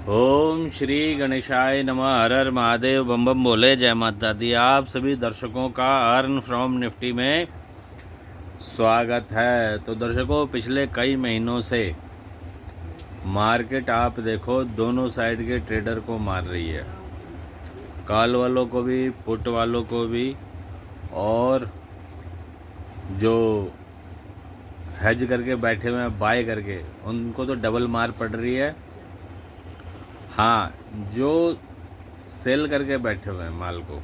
ओम श्री गणेशाय नमः। हर हर महादेव, बम बम बोले, जय माता दी। आप सभी दर्शकों का अर्न फ्रॉम निफ्टी में स्वागत है। तो दर्शकों, पिछले कई महीनों से मार्केट आप देखो दोनों साइड के ट्रेडर को मार रही है, कॉल वालों को भी, पुट वालों को भी, और जो हेज करके बैठे हुए हैं बाय करके, उनको तो डबल मार पड़ रही है। हाँ, जो सेल करके बैठे हुए हैं माल को,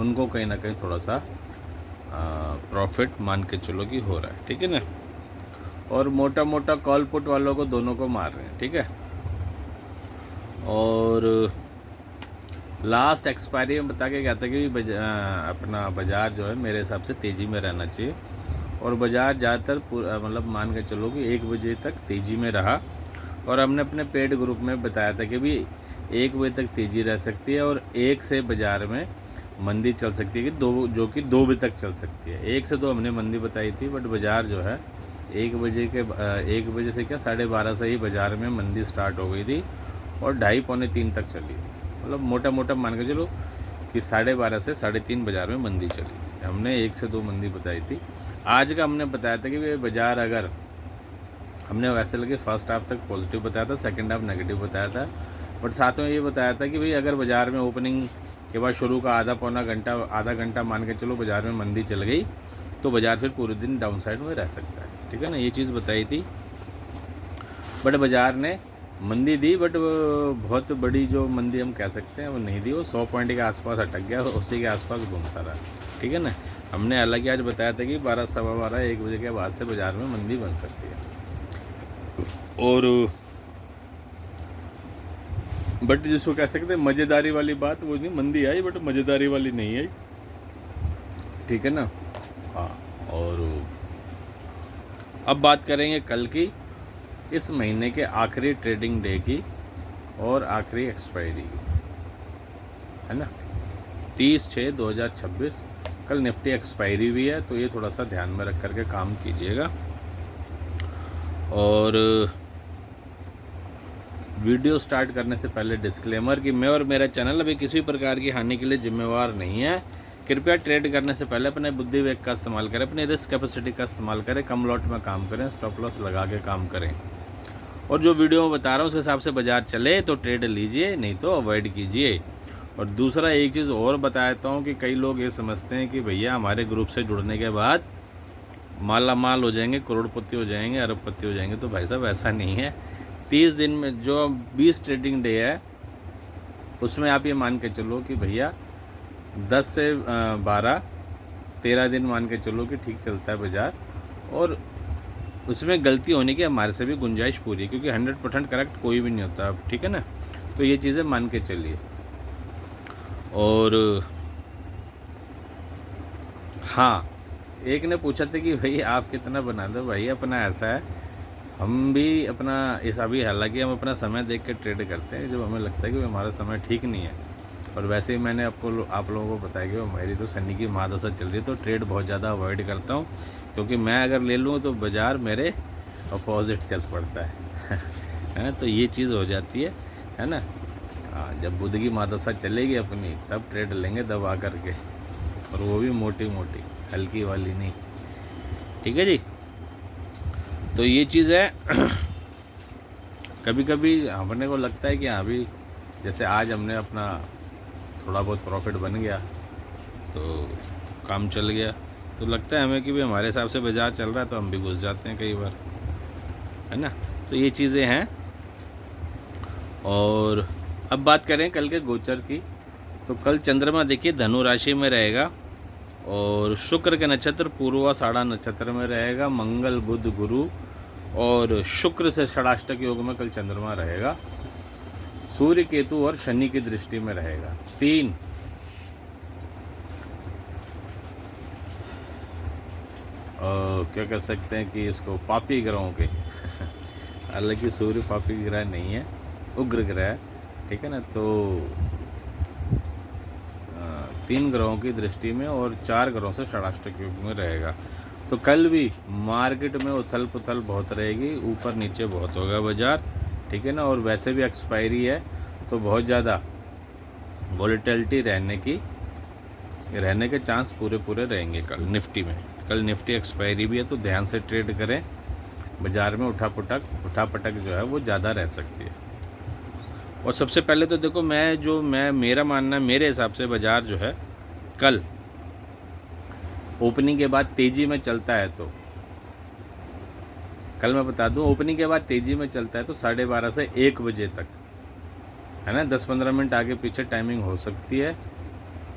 उनको कहीं ना कहीं थोड़ा सा प्रॉफिट मान के चलो कि हो रहा है, ठीक है ना। और मोटा मोटा कॉल पुट वालों को दोनों को मार रहे हैं, ठीक है। और लास्ट एक्सपायरी में बता के क्या था कि अपना बाज़ार जो है मेरे हिसाब से तेज़ी में रहना चाहिए, और बाज़ार ज़्यादातर मतलब मान के चलो कि 1 बजे तक तेज़ी में रहा। और हमने अपने पेड ग्रुप में बताया था कि भी 1 बजे तक तेज़ी रह सकती है, और 1 से बाज़ार में मंदी चल सकती है कि 2 बजे तक चल सकती है। 1 से 2 हमने मंदी बताई थी, बट बाज़ार जो है 1 बजे से क्या 12:30 से ही बाज़ार में मंदी स्टार्ट हो गई थी, और 2:30 पौने 3 तक चली थी। मतलब मोटा मोटा मान के चलो कि 12:30 से 3:30 बाज़ार में मंदी चली। हमने 1 से 2 मंदी बताई थी। आज का हमने बताया था कि बाज़ार, अगर हमने वैसे लगे फर्स्ट हाफ तक पॉजिटिव बताया था, सेकंड हाफ नेगेटिव बताया था, बट साथ में ये बताया था कि भाई अगर बाज़ार में ओपनिंग के बाद शुरू का आधा घंटा मान के चलो बाज़ार में मंदी चल गई, तो बाज़ार फिर पूरे दिन डाउन साइड में रह सकता है, ठीक है ना। ये चीज़ बताई थी, बट बाज़ार ने मंदी दी, बट बहुत बड़ी जो मंदी हम कह सकते हैं वो नहीं दी। वो 100 पॉइंट के आसपास अटक गया, उसी के आसपास घूमता रहा, ठीक है ना। हमने हालांकि आज बताया था कि 12, सवा 12, 1 बजे के बाद से बाज़ार में मंदी बन सकती है। और बट जिसको कह सकते हैं मज़ेदारी वाली बात, वो नहीं, मंदी आई बट मज़ेदारी वाली नहीं आई, ठीक है ना। हाँ, और अब बात करेंगे कल की, इस महीने के आखिरी ट्रेडिंग डे की और आखिरी एक्सपायरी की, है ना। 30/6/2026 कल निफ्टी एक्सपायरी भी है, तो ये थोड़ा सा ध्यान में रख करके काम कीजिएगा। और वीडियो स्टार्ट करने से पहले डिस्क्लेमर कि मैं और मेरा चैनल अभी किसी प्रकार की हानि के लिए जिम्मेवार नहीं है। कृपया ट्रेड करने से पहले अपने बुद्धि विवेक का इस्तेमाल करें, अपनी रिस्क कैपेसिटी का इस्तेमाल करें, कम लॉट में काम करें, स्टॉप लॉस लगा के काम करें, और जो वीडियो में बता रहा हूँ उसके हिसाब से बाज़ार चले तो ट्रेड लीजिए, नहीं तो अवॉइड कीजिए। और दूसरा एक चीज़ और बताता हूँ कि कई लोग ये समझते हैं कि भैया हमारे ग्रुप से जुड़ने के बाद माला माल हो जाएंगे, करोड़पति हो जाएंगे, अरबपति हो जाएंगे। तो भाई साहब ऐसा नहीं है। 30 दिन में जो 20 ट्रेडिंग डे है, उसमें आप ये मान के चलो कि भैया 10 से 12, 13 दिन मान के चलो कि ठीक चलता है बाज़ार, और उसमें गलती होने की हमारे से भी गुंजाइश पूरी है, क्योंकि 100% करेक्ट कोई भी नहीं होता, ठीक है ना। तो ये चीज़ें मान के चलिए। और हाँ, एक ने पूछा था कि भाई आप कितना बना दो। भाई अपना ऐसा है, हम भी अपना ऐसा भी, हालांकि हम अपना समय देख के ट्रेड करते हैं जब हमें लगता है कि हमारा समय ठीक नहीं है। और वैसे ही मैंने आप लोगों को बताया कि मेरी तो शनि की महादशा चल रही है, तो ट्रेड बहुत ज़्यादा अवॉइड करता हूँ, क्योंकि मैं अगर ले लूँ तो बाज़ार मेरे अपोजिट चल पड़ता है है, तो ये चीज़ हो जाती है ना। हाँ, जब बुध की महादशा चलेगी अपनी, तब ट्रेड लेंगे दबा करके, और वो भी मोटी मोटी, हल्की वाली नहीं, ठीक है जी। तो ये चीज़ है। कभी कभी हमने को लगता है कि हाँ भी, जैसे आज हमने अपना थोड़ा बहुत प्रॉफिट बन गया, तो काम चल गया, तो लगता है हमें कि भी हमारे हिसाब से बाज़ार चल रहा है, तो हम भी घुस जाते हैं कई बार, है ना। तो ये चीज़ें हैं। और अब बात करें कल के गोचर की, तो कल चंद्रमा देखिए धनु राशि में रहेगा, और शुक्र के नक्षत्र पूर्वाषाढ़ा नक्षत्र में रहेगा, मंगल बुध गुरु और शुक्र से षडाष्टक योग में कल चंद्रमा रहेगा, सूर्य केतु और शनि की दृष्टि में रहेगा। 3 क्या कह सकते हैं कि इसको पापी ग्रहों के हालांकि सूर्य पापी ग्रह नहीं है, उग्र ग्रह है, ठीक है ना। तो 3 ग्रहों की दृष्टि में और 4 ग्रहों से षडाष्टक योग में रहेगा। तो कल भी मार्केट में उथल पुथल बहुत रहेगी, ऊपर नीचे बहुत होगा बाज़ार, ठीक है ना। और वैसे भी एक्सपायरी है तो बहुत ज़्यादा वॉलेटिलिटी रहने के चांस पूरे रहेंगे कल निफ्टी में। कल निफ्टी एक्सपायरी भी है तो ध्यान से ट्रेड करें। बाज़ार में उठा पटक जो है वो ज़्यादा रह सकती है। और सबसे पहले तो देखो मेरा मानना है, मेरे हिसाब से बाज़ार जो है कल ओपनिंग के बाद तेज़ी में चलता है तो कल मैं बता दूं, ओपनिंग के बाद तेज़ी में चलता है तो 12:30 से 1 बजे तक, है ना, 10-15 मिनट आगे पीछे टाइमिंग हो सकती है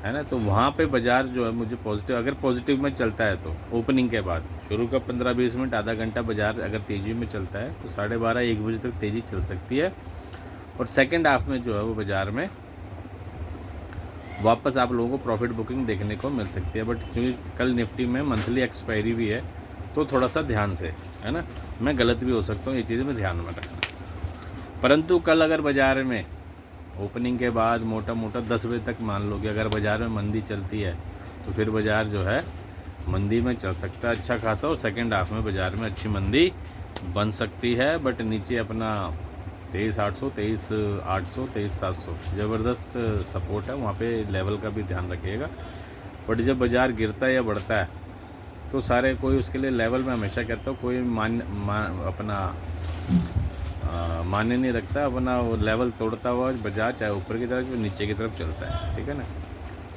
ना। तो वहाँ पे बाज़ार जो है मुझे पॉजिटिव, अगर पॉजिटिव में चलता है तो ओपनिंग के बाद शुरू का 15-20 मिनट आधा घंटा बाज़ार अगर तेज़ी में चलता है तो 12:30-1 बजे तक तेज़ी चल सकती है। और सेकेंड हाफ में जो है वो बाज़ार में वापस आप लोगों को प्रॉफिट बुकिंग देखने को मिल सकती है। बट क्योंकि कल निफ्टी में मंथली एक्सपायरी भी है तो थोड़ा सा ध्यान से, है ना, मैं गलत भी हो सकता हूँ, ये चीज़ें में ध्यान में रखना। परंतु कल अगर बाज़ार में ओपनिंग के बाद मोटा 10 बजे तक मान लो कि अगर बाज़ार में मंदी चलती है तो फिर बाज़ार जो है मंदी में चल सकता है अच्छा खासा। और सेकेंड हाफ में बाज़ार में अच्छी मंदी बन सकती है। बट नीचे अपना 23,800, 23,800, 23,700 ज़बरदस्त सपोर्ट है, वहाँ पे लेवल का भी ध्यान रखिएगा। बट जब बाज़ार गिरता है या बढ़ता है तो सारे कोई उसके लिए लेवल में हमेशा कहता हूँ कोई मान्य नहीं रखता, अपना वो लेवल तोड़ता हुआ बाज़ार चाहे ऊपर की तरफ या नीचे की तरफ चलता है, ठीक है ना।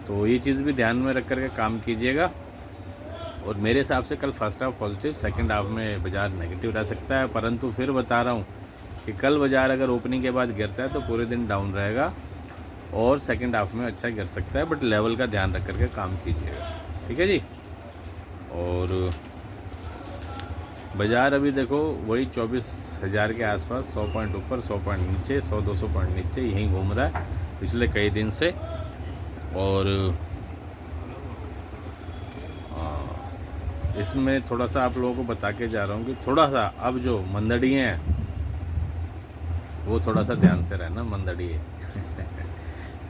तो ये चीज़ भी ध्यान में रख कर के काम कीजिएगा। और मेरे हिसाब से कल first half positive, second half में बाज़ार नेगेटिव रह सकता है। परंतु फिर बता रहा हूँ कि कल बाज़ार अगर ओपनिंग के बाद गिरता है तो पूरे दिन डाउन रहेगा और सेकंड हाफ में अच्छा गिर सकता है। बट लेवल का ध्यान रख करके काम कीजिएगा, ठीक है जी। और बाज़ार अभी देखो वही 24,000 के आसपास, 100 पॉइंट ऊपर 100 पॉइंट नीचे, 100-200 पॉइंट नीचे यहीं घूम रहा है पिछले कई दिन से। और इसमें थोड़ा सा आप लोगों को बता के जा रहा हूँ कि थोड़ा सा अब जो मंदड़ियाँ हैं वो थोड़ा सा ध्यान से रहना, मंदड़िए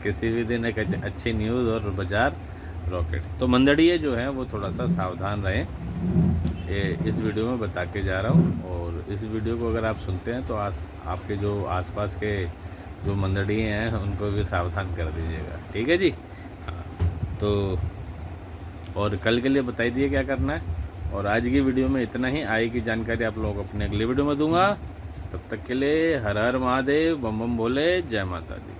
किसी भी दिन एक अच्छी न्यूज़ और बाज़ार रॉकेट, तो मंदड़िए जो है वो थोड़ा सा सावधान रहें। ये इस वीडियो में बता के जा रहा हूँ। और इस वीडियो को अगर आप सुनते हैं तो आपके जो आसपास के जो मंदड़िए हैं उनको भी सावधान कर दीजिएगा, ठीक है जी। हाँ, तो और कल के लिए बताई दिए क्या करना है। और आज की वीडियो में इतना ही, आगे की जानकारी आप लोगों को अपने अगली वीडियो में दूंगा। तब तक के लिए हर हर महादेव, बम बम बोले, जय माता दी।